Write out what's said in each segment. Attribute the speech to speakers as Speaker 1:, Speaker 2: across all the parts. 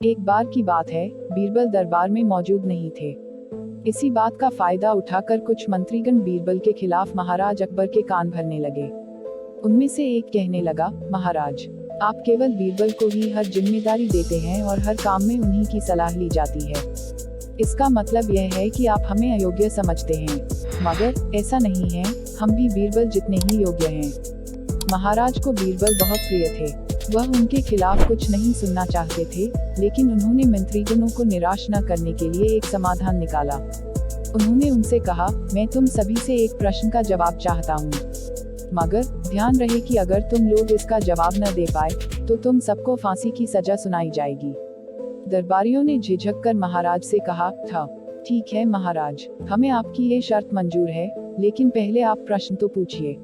Speaker 1: एक बार की बात है, बीरबल दरबार में मौजूद नहीं थे। इसी बात का फायदा उठाकर कुछ मंत्रीगण बीरबल के खिलाफ महाराज अकबर के कान भरने लगे। उनमें से एक कहने लगा, महाराज, आप केवल बीरबल को ही हर जिम्मेदारी देते हैं और हर काम में उन्हीं की सलाह ली जाती है। इसका मतलब यह है कि आप हमें अयोग्य समझते हैं। मगर ऐसा नहीं है, हम भी बीरबल जितने ही योग्य हैं। महाराज को बीरबल बहुत प्रिय थे। वह उनके खिलाफ कुछ नहीं सुनना चाहते थे, लेकिन उन्होंने मंत्रीगणों को निराश न करने के लिए एक समाधान निकाला। उन्होंने उनसे कहा, मैं तुम सभी से एक प्रश्न का जवाब चाहता हूँ, मगर ध्यान रहे कि अगर तुम लोग इसका जवाब न दे पाए तो तुम सबको फांसी की सजा सुनाई जाएगी। दरबारियों ने झिझक कर महाराज से कहा था, ठीक है महाराज, हमें आपकी ये शर्त मंजूर है, लेकिन पहले आप प्रश्न तो पूछिए।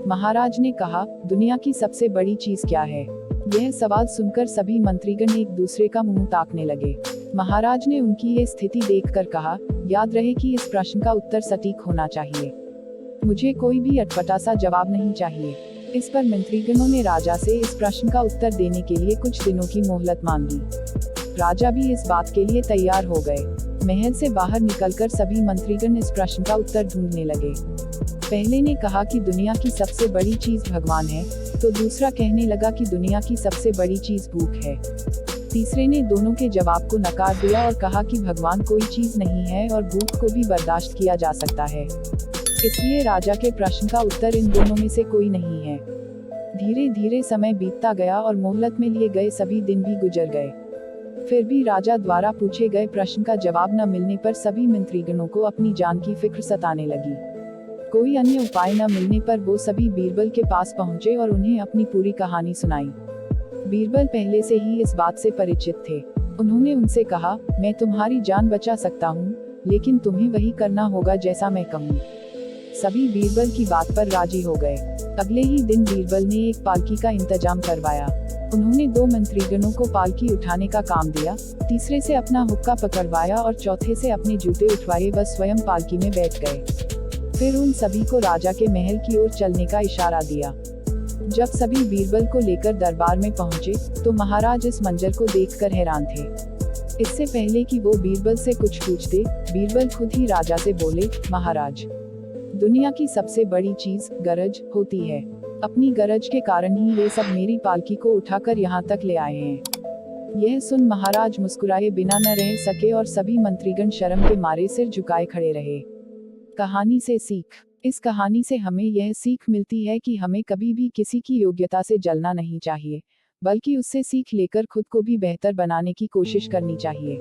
Speaker 1: महाराज ने कहा, दुनिया की सबसे बड़ी चीज क्या है? यह सवाल सुनकर सभी मंत्रीगण एक दूसरे का मुंह ताकने लगे। महाराज ने उनकी ये स्थिति देखकर कहा, याद रहे कि इस प्रश्न का उत्तर सटीक होना चाहिए। मुझे कोई भी अटपटा सा जवाब नहीं चाहिए। इस पर मंत्रीगणों ने राजा से इस प्रश्न का उत्तर देने के लिए कुछ दिनों की मोहलत मांगी। राजा भी इस बात के लिए तैयार हो गए। महल से बाहर निकलकर सभी मंत्रीगण इस प्रश्न का उत्तर ढूंढने लगे। पहले ने कहा कि दुनिया की सबसे बड़ी चीज भगवान है, तो दूसरा कहने लगा कि दुनिया की सबसे बड़ी चीज भूख है। तीसरे ने दोनों के जवाब को नकार दिया और कहा कि भगवान कोई चीज नहीं है और भूख को भी बर्दाश्त किया जा सकता है। इसलिए राजा के प्रश्न का उत्तर इन दोनों में से कोई नहीं है। धीरे धीरे समय बीतता गया और मोहलत में लिए गए सभी दिन भी गुजर गए। फिर भी राजा द्वारा पूछे गए प्रश्न का जवाब न मिलने पर सभी मंत्रीगणों को अपनी जान की फिक्र सताने लगी। कोई अन्य उपाय न मिलने पर वो सभी बीरबल के पास पहुंचे और उन्हें अपनी पूरी कहानी सुनाई। बीरबल पहले से ही इस बात से परिचित थे। उन्होंने उनसे कहा, मैं तुम्हारी जान बचा सकता हूँ, लेकिन तुम्हें वही करना होगा जैसा मैं कहूँ। सभी बीरबल की बात पर राजी हो गए। अगले ही दिन बीरबल ने एक पालकी का इंतजाम करवाया। उन्होंने 2 मंत्रीगणों को पालकी उठाने का काम दिया, तीसरे से अपना हुक्का पकड़वाया और चौथे से अपने जूते उठवाए व स्वयं पालकी में बैठ गए। फिर उन सभी को राजा के महल की ओर चलने का इशारा दिया। जब सभी बीरबल को लेकर दरबार में पहुंचे, तो महाराज इस मंजर को देखकर हैरान थे। इससे पहले कि वो बीरबल से कुछ पूछते, बीरबल खुद ही राजा से बोले, महाराज, दुनिया की सबसे बड़ी चीज गरज होती है। अपनी गरज के कारण ही ये सब मेरी पालकी को उठाकर यहाँ तक ले आए हैं। यह सुन महाराज मुस्कुराए बिना न रह सके और सभी मंत्रीगण शर्म के मारे सिर झुकाए खड़े रहे। कहानी से सीख। इस कहानी से हमें यह सीख मिलती है कि हमें कभी भी किसी की योग्यता से जलना नहीं चाहिए, बल्कि उससे सीख लेकर खुद को भी बेहतर बनाने की कोशिश करनी चाहिए।